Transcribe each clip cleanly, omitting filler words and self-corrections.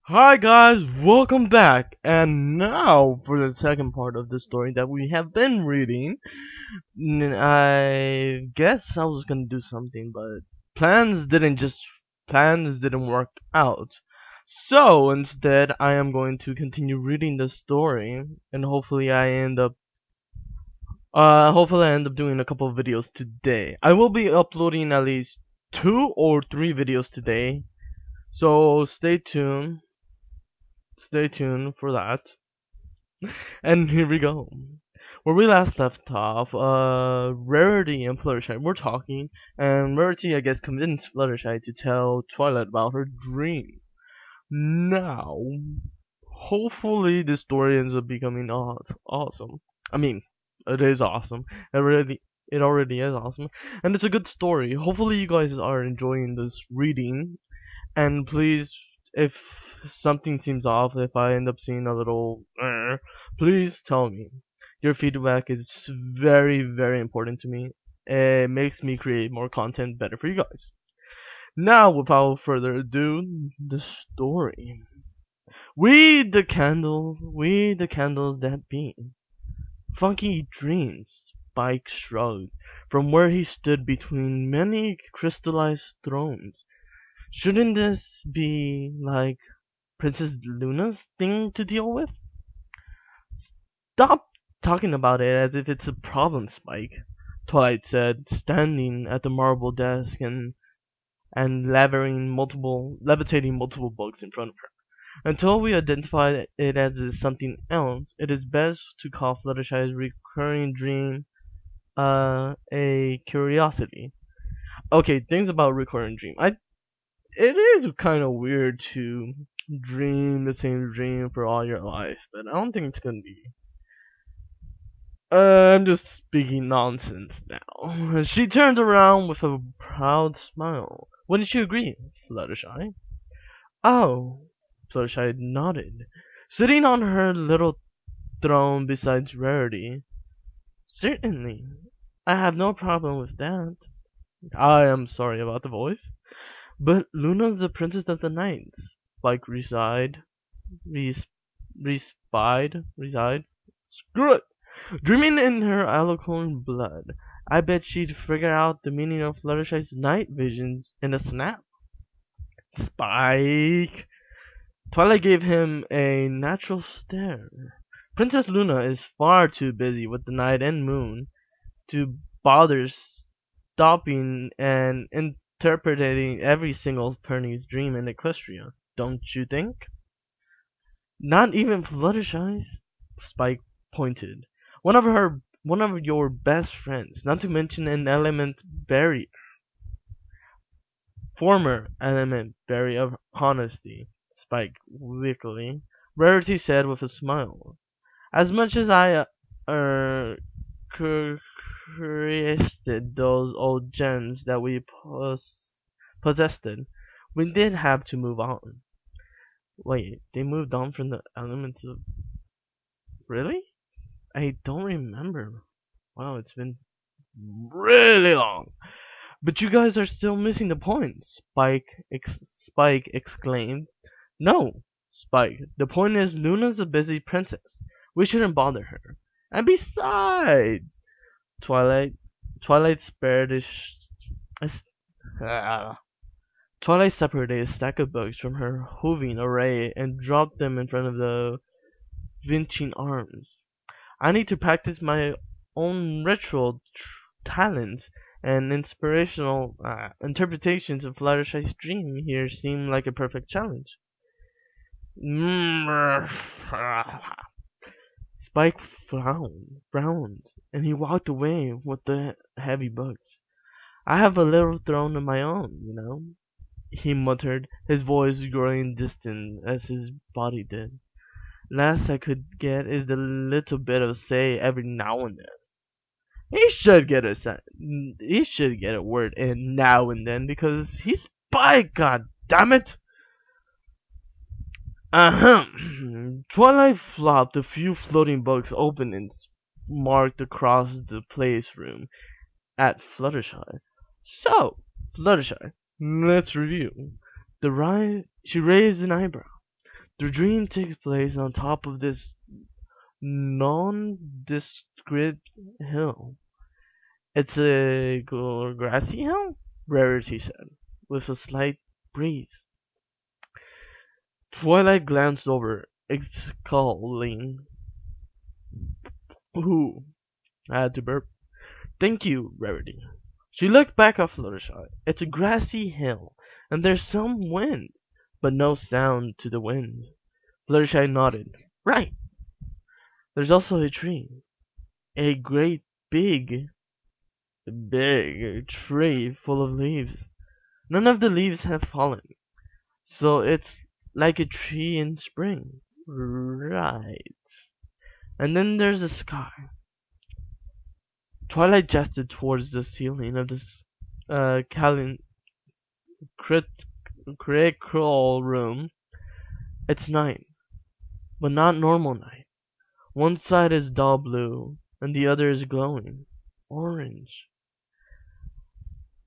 Hi guys, welcome back, and now for the second part of the story that we have been reading. I guess I was gonna do something, but plans didn't work out. So instead, I am going to continue reading the story, and hopefully I end up doing a couple of videos today. I will be uploading at least 2 or 3 videos today, so stay tuned. Stay tuned for that. And here we go. Where we last left off, Rarity and Fluttershy were talking, and Rarity, I guess, convinced Fluttershy to tell Twilight about her dream. Now, hopefully this story ends up becoming awesome. I mean, it is awesome. It already is awesome. And it's a good story. Hopefully you guys are enjoying this reading. And please, if something seems off, if I end up seeing a little, please tell me. Your feedback is very, very important to me. It makes me create more content better for you guys. Now, without further ado, the story. We the candles that beam. Funky dreams, Spike shrugged, from where he stood between many crystallized thrones. Shouldn't this be like Princess Luna's thing to deal with? Stop talking about it as if it's a problem, Spike, Twilight said, standing at the marble desk and levitating multiple books in front of her. Until we identify it as something else, it is best to call Fluttershy's recurring dream a curiosity. Okay, things about recurring dream. It is kind of weird to dream the same dream for all your life, but I don't think it's gonna be. I'm just speaking nonsense now. She turned around with a proud smile. Wouldn't you agree, Fluttershy? Oh, Fluttershy nodded, sitting on her little throne beside Rarity. Certainly, I have no problem with that. I am sorry about the voice. But Luna's the princess of the night. Like res, reside. Screw it! Dreaming in her alicorn blood. I bet she'd figure out the meaning of Fluttershy's night visions in a snap. Spike! Twilight gave him a natural stare. Princess Luna is far too busy with the night and moon to bother stopping and interpreting every single Perney's dream in Equestria, don't you think? Not even Fluttershy's, Spike pointed. One of your best friends, not to mention an element barrier. Former element barrier of honesty, Spike weakly. Rarity said with a smile. As much as I created those old gems that we possessed, we did have to move on. Wait, they moved on from the elements of... Really? I don't remember. Wow, it's been really long. But you guys are still missing the point, Spike exclaimed. No, Spike, the point is Luna's a busy princess. We shouldn't bother her. And besides, Twilight spared Twilight separated a stack of books from her hoving array and dropped them in front of the Vinching arms. I need to practice my own ritual talents, and inspirational interpretations of Fluttershy's dream here seem like a perfect challenge. Spike frowned, and he walked away with the heavy books. I have a little throne of my own, you know, he muttered, his voice growing distant as his body did. Last I could get is the little bit of say every now and then. He should get a word in now and then because he's Spike, god damn it! Ahem. Twilight flopped a few floating books open and marked across the place room at Fluttershy. So, Fluttershy, let's review. She raised an eyebrow. The dream takes place on top of this nondescript hill. It's a grassy hill, Rarity said, with a slight breeze. Twilight glanced over, exhaling. Ooh, I had to burp. Thank you, Rarity. She looked back at Fluttershy. It's a grassy hill, and there's some wind, but no sound to the wind. Fluttershy nodded. Right. There's also a tree. A great big tree full of leaves. None of the leaves have fallen, so it's like a tree in spring. Right. And then there's the sky. Twilight gestured towards the ceiling of this critical room. It's night, but not normal night. One side is dull blue, and the other is glowing orange.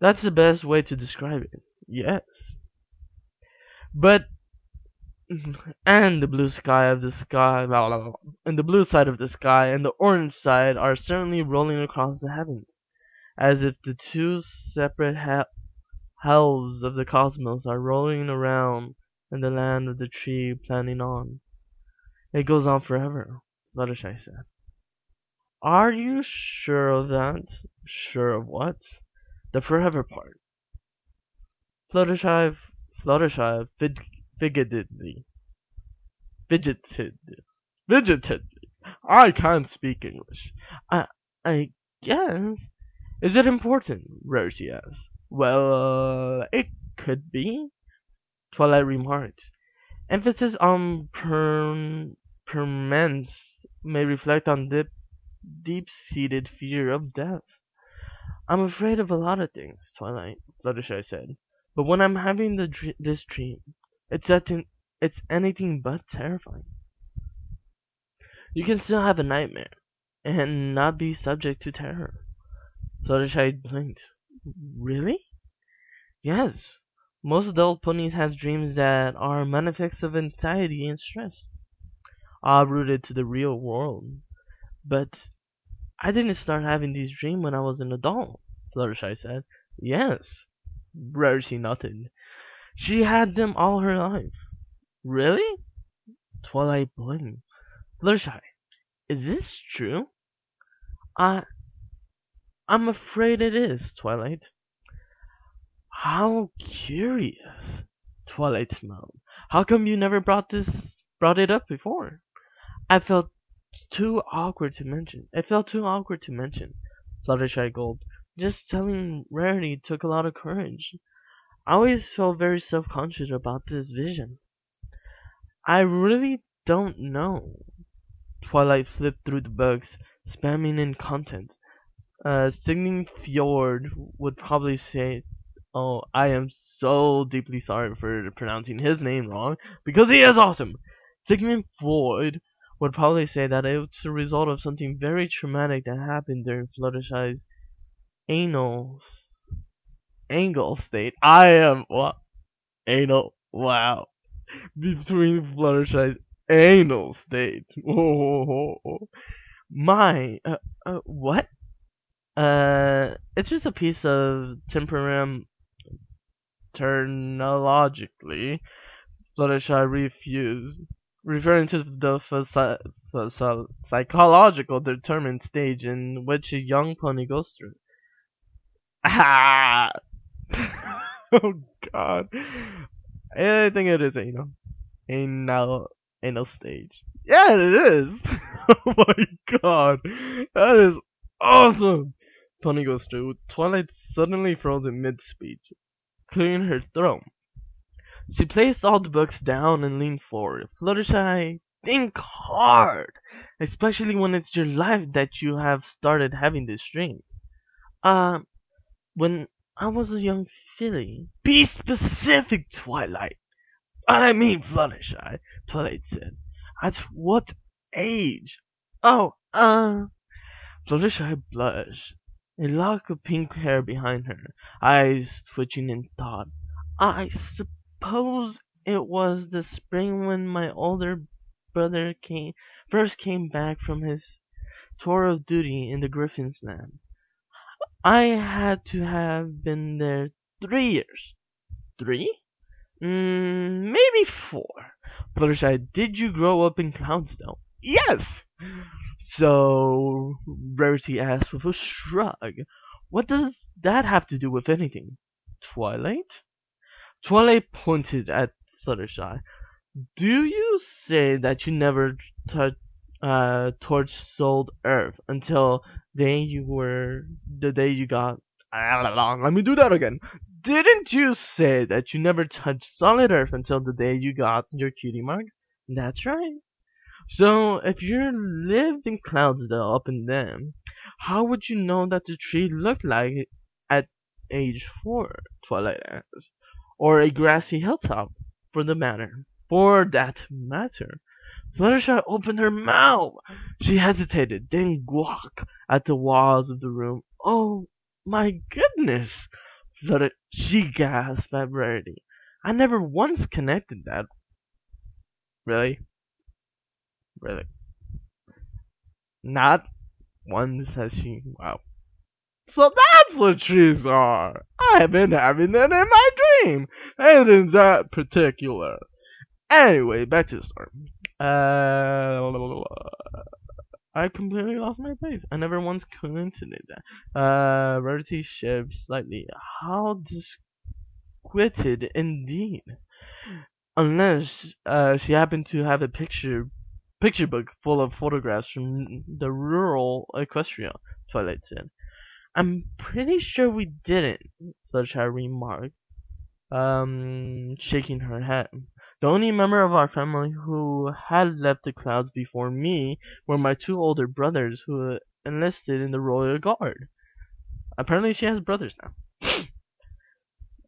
That's the best way to describe it. Yes. But and the blue sky of the sky, and the blue side of the sky and the orange side are certainly rolling across the heavens, as if the two separate hells of the cosmos are rolling around in the land of the tree planning on. It goes on forever, Fluttershy said. Are you sure of that? Sure of what? The forever part. Fluttershy fidgeted. I can't speak English. I guess. Is it important? Rarity asked. Well, it could be, Twilight remarked. Emphasis on permanence may reflect on deep-seated fear of death. I'm afraid of a lot of things, Twilight, Fluttershy said. But when I'm having this dream, it's anything but terrifying. You can still have a nightmare and not be subject to terror. Fluttershy blinked. Really? Yes. Most adult ponies have dreams that are manifests of anxiety and stress, all rooted to the real world. But I didn't start having these dreams when I was an adult, Fluttershy said. Yes. Rarity nodded. She had them all her life. Really? Twilight blinked. Fluttershy, is this true? I'm afraid it is, Twilight. How curious, Twilight smiled. How come you never brought it up before? It felt too awkward to mention. Fluttershy gulped. Just telling Rarity took a lot of courage. I always felt very self-conscious about this vision. I really don't know. Twilight flipped through the books, spamming in content. Signing Fjord would probably say, oh, I am so deeply sorry for pronouncing his name wrong, because he is awesome. Sigmund Freud would probably say that it's a result of something very traumatic that happened during Fluttershy's anal state. Anal, wow. Between Fluttershy's anal state. My, what? It's just a piece of terminologically, Fluttershy refused, referring to the psychological determined stage in which a young pony goes through. Ah! Oh god. I think it is anal stage. Yeah, it is. Oh my god. That is awesome. Pony goes through. Twilight suddenly froze in mid-speech, clearing her throat. She placed all the books down and leaned forward. Fluttershy, think hard, especially when it's your life that you have started having this dream. When I was a young filly. Be specific, Twilight. I mean, Fluttershy, Twilight said. At what age? Oh, Fluttershy blushed. A lock of pink hair behind her, eyes twitching in thought. I suppose It was the spring when my older brother first came back from his tour of duty in the Griffin's Land. I had to have been there 3 years. 3? Maybe 4. Fluttershy, did you grow up in Cloudsdale? Yes! So, Rarity asked with a shrug. What does that have to do with anything? Twilight? Twilight pointed at Fluttershy. Do you say that you never torch sold Earth until the day you got? Let me do that again. Didn't you say that you never touched solid Earth until the day you got your cutie mark? That's right. So if you lived in Cloudsdale up and then, how would you know that the tree looked like at age 4? Twilight asked, or a grassy hilltop, for that matter. Fluttershy opened her mouth. She hesitated, then gawked at the walls of the room. Oh, my goodness! She gasped at Rarity. I never once connected that. Really? Really? Not once, says she. Wow. So that's what trees are! I've been having that in my dream! And in that particular. Anyway, back to the story. I completely lost my place. I never once coincided that. Rarity shivered slightly. How disquieted indeed. Unless she happened to have a picture book full of photographs from the rural Equestria, Twilight said. I'm pretty sure we didn't, Fluttershy remarked, shaking her head. The only member of our family who had left the clouds before me were my 2 older brothers who enlisted in the Royal Guard. Apparently she has brothers now.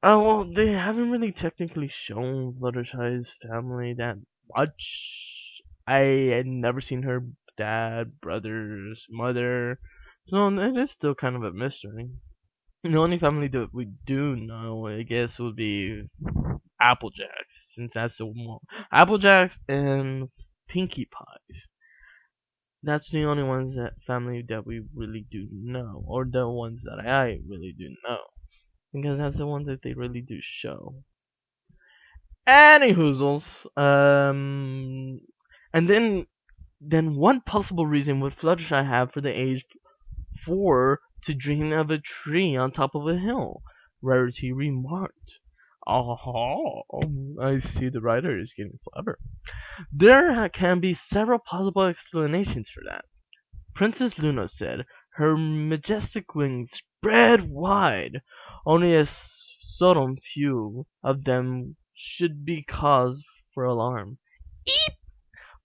Well, they haven't really technically shown Fluttershy's family that much. I had never seen her dad, brothers, mother, so it is still kind of a mystery. The only family that we do know, I guess, would be Applejacks, since that's the one. Applejacks and Pinkie Pies. That's the only family that we really do know, or the ones that I really do know, because that's the one that they really do show. Anyhoozles, and then one possible reason would Fluttershy have for the age 4 to dream of a tree on top of a hill, Rarity remarked. Oh, I see the writer is getting clever. There can be several possible explanations for that. Princess Luna said, her majestic wings spread wide. Only a certain few of them should be cause for alarm. Eep!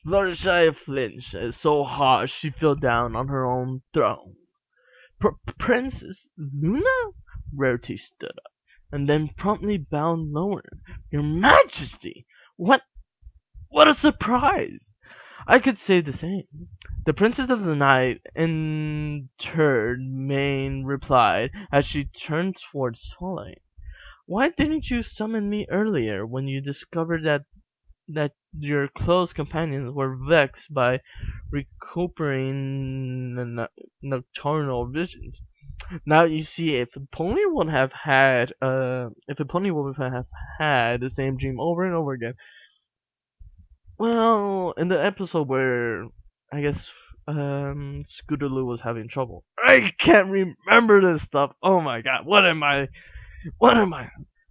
Fluttershy flinched so hard she fell down on her own throne. Princess Luna? Rarity stood up, and then promptly bowed lower. Your Majesty! What a surprise! I could say the same. The Princess of the Night interred Main replied as she turned towards Twilight. Why didn't you summon me earlier when you discovered that your close companions were vexed by reoccurring nocturnal visions? Now you see, if a pony would have had the same dream over and over again, well, in the episode where I guess Scootaloo was having trouble, I can't remember this stuff. Oh my god, what am I?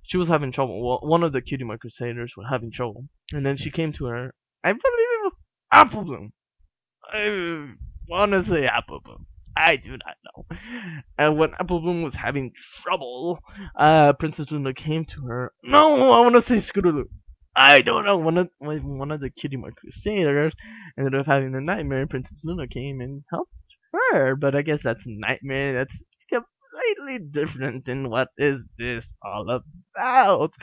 She was having trouble. Well, one of the Cutie Mark Crusaders was having trouble, and then she came to her. I believe it was Applebloom. I want to say Applebloom. I do not know. And when Applebloom was having trouble, Princess Luna came to her. No, I want to say Scootaloo. I don't know. One of the Cutie Mark Crusaders ended up having a nightmare. Princess Luna came and helped her, but I guess that's a nightmare. That's completely different than what is this all about.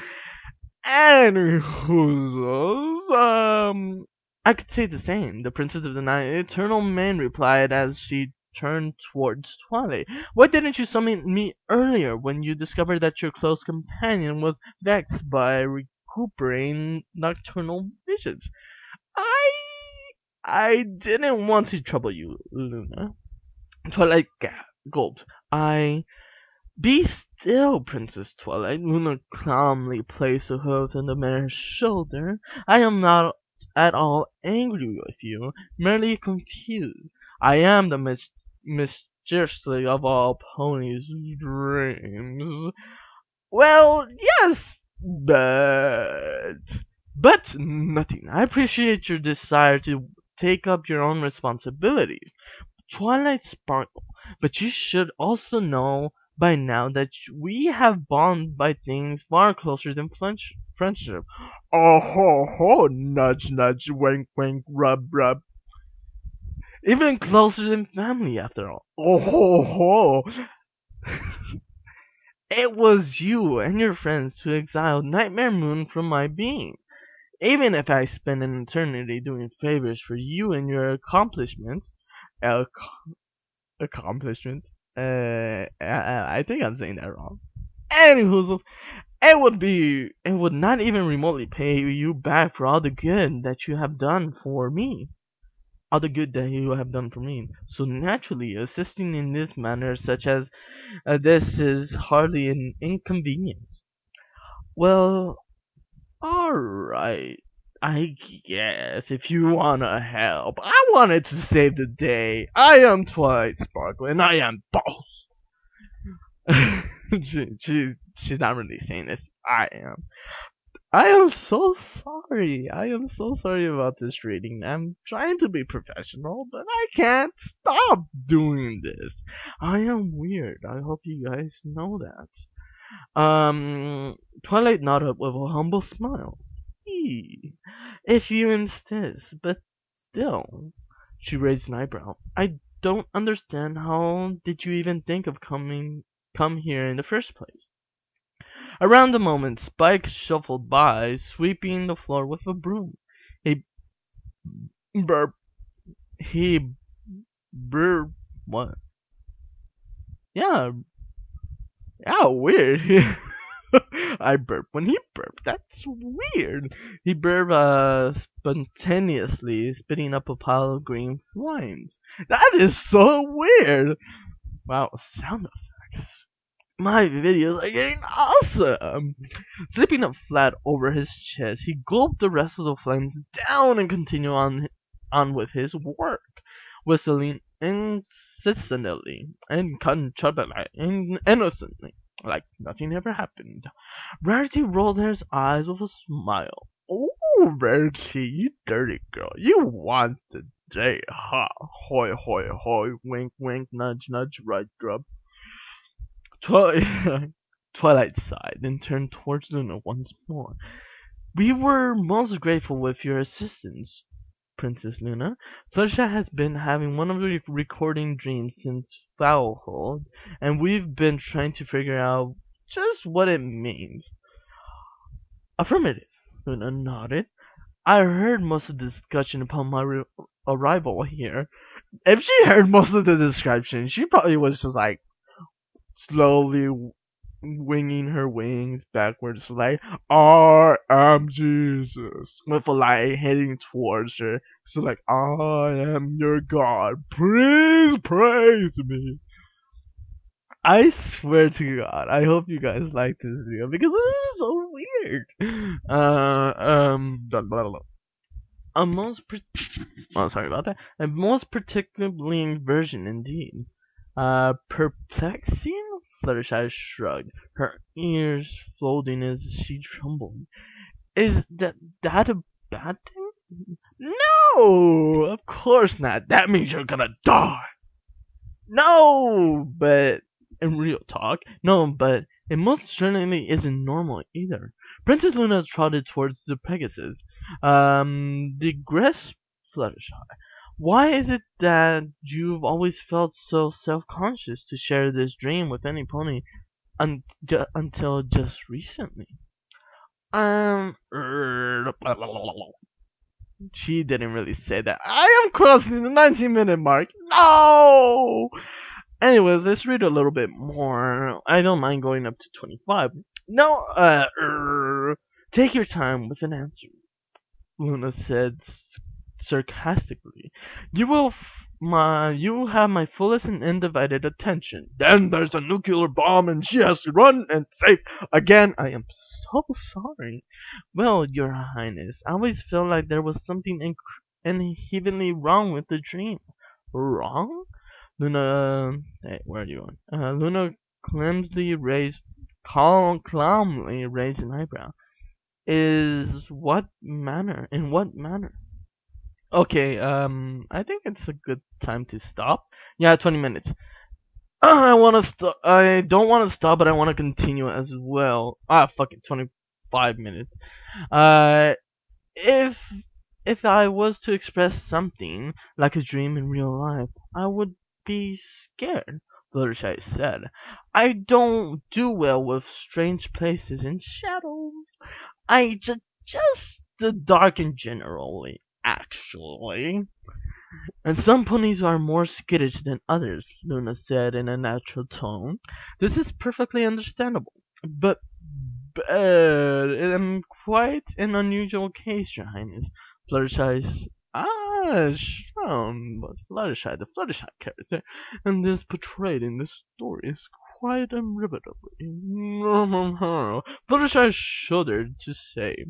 Anyways, I could say the same. The Princess of the Night, Eternal Man replied as she turned towards Twilight. Why didn't you summon me earlier when you discovered that your close companion was vexed by recuperating nocturnal visions. I didn't want to trouble you, Luna. Twilight gulped. Be still, Princess Twilight. Luna calmly placed her hood on the mare's shoulder. I am not at all angry with you, merely confused. I am the mistress of all ponies' dreams. Well, yes, but nothing. I appreciate your desire to take up your own responsibilities. Twilight sparkled, but you should also know by now that we have bonded by things far closer than friendship. Oh ho ho, nudge nudge, wink wink, rub rub. Even closer than family, after all. Oh ho ho. It was you and your friends who exiled Nightmare Moon from my being. Even if I spend an eternity doing favors for you and your accomplishments, accomplishment. I think I'm saying that wrong. Anywho, it would not even remotely pay you back for all the good that you have done for me. All the good that you have done for me. So naturally, assisting in this manner, such as this, is hardly an inconvenience. Well, alright. I guess if you wanna help, I wanted to save the day. I am Twilight Sparkle, and I am boss. She's not really saying this. I am. I am so sorry. I am so sorry about this reading. I'm trying to be professional, but I can't stop doing this. I am weird. I hope you guys know that. Twilight nodded with a humble smile. If you insist, but still. She raised an eyebrow. I don't understand. How did you even think of come here in the first place? Around the moment, Spike shuffled by, sweeping the floor with a broom. He burped. What? Yeah, weird. I burp when he burped. That's weird. He burped spontaneously, spitting up a pile of green flames. That is so weird. Wow, sound effects. My videos are getting awesome. Slipping up flat over his chest, he gulped the rest of the flames down and continued on with his work, whistling incessantly and innocently, like nothing ever happened. Rarity rolled his eyes with a smile. Oh, Rarity, you dirty girl. You want the day, ha! Hoy, hoy, hoy, wink, wink, nudge, nudge, right, grub. Twilight sighed, then turned towards Luna once more. We were most grateful with your assistance, Princess Luna. Fluttershy has been having one of the recording dreams since Foulhold, and we've been trying to figure out just what it means. Affirmative, Luna nodded. I heard most of the discussion upon my arrival here. If she heard most of the description, she probably was just like slowly winging her wings backwards, like, I am Jesus, with a light heading towards her. So like, I am your God, please praise me. I swear to God, I hope you guys like this video because this is so weird. Sorry about that. A most particularly version indeed. Perplexing? Fluttershy shrugged, her ears folding as she trembled. Is that a bad thing? No! Of course not. That means you're gonna die. No! But in real talk, no, but it most certainly isn't normal either. Princess Luna trotted towards the Pegasus. Digress, Fluttershy. Why is it that you've always felt so self-conscious to share this dream with any pony until just recently? She didn't really say that. I am crossing the 19-minute mark. No! Anyways, let's read a little bit more. I don't mind going up to 25. No, Take your time with an answer, Luna said sarcastically. You have my fullest and undivided attention. Then there's a nuclear bomb and she has to run and save again. I am so sorry. Well, Your Highness, I always felt like there was something inherently wrong with the dream. Wrong? Luna, hey, where are you going? Luna calmly raised an eyebrow. Is what manner? In what manner? Okay, I think it's a good time to stop. Yeah, 20 minutes. I wanna stop. I don't wanna stop, but I wanna continue as well. Fuck it, 25 minutes. Uh, if I was to express something like a dream in real life, I would be scared. Fluttershy said, I don't do well with strange places and shadows. Just the dark in generally, actually. And some ponies are more skittish than others, Luna said in a natural tone. This is perfectly understandable. But I'm quite an unusual case, Your Highness. Fluttershy's shown, but Fluttershy, the Fluttershy character, and this portrayed in this story is quite irreparably. Fluttershy shuddered to say,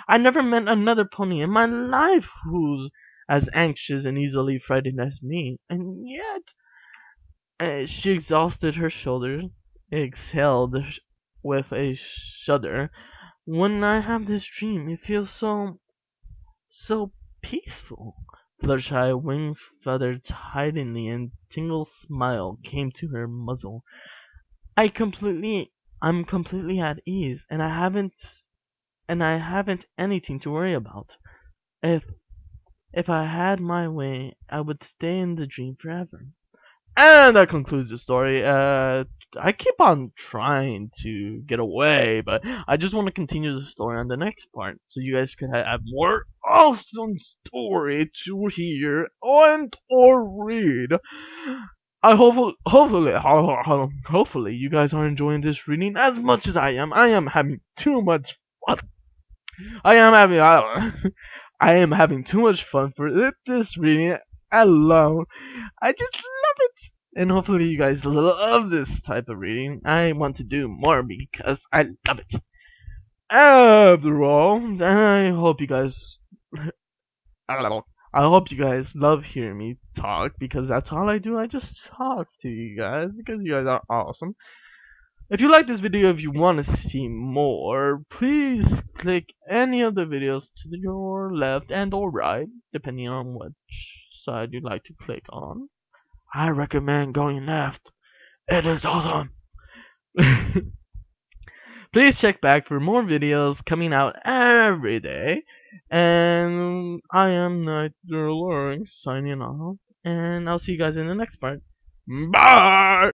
I never met another pony in my life who's as anxious and easily frightened as me, and yet she exhausted her shoulders, exhaled with a shudder. When I have this dream, it feels so peaceful. Fluttershy's wings fluttered tidily and a tingle smile came to her muzzle. I'm completely at ease, and I haven't anything to worry about. If I had my way, I would stay in the dream forever. And that concludes the story. I keep on trying to get away, but I just want to continue the story on the next part, so you guys can have more awesome story to hear and or read. Hopefully you guys are enjoying this reading as much as I am. I am having too much fun. I am having too much fun for this reading alone. I just love it. And hopefully you guys love this type of reading. I want to do more because I love it. After all, I hope you guys love hearing me talk, because that's all I do. I just talk to you guys because you guys are awesome. If you like this video, if you want to see more, please click any of the videos to your left and or right, depending on which side you'd like to click on. I recommend going left. It is awesome. Please check back for more videos coming out every day. And I am nerevars signing off, and I'll see you guys in the next part. Bye!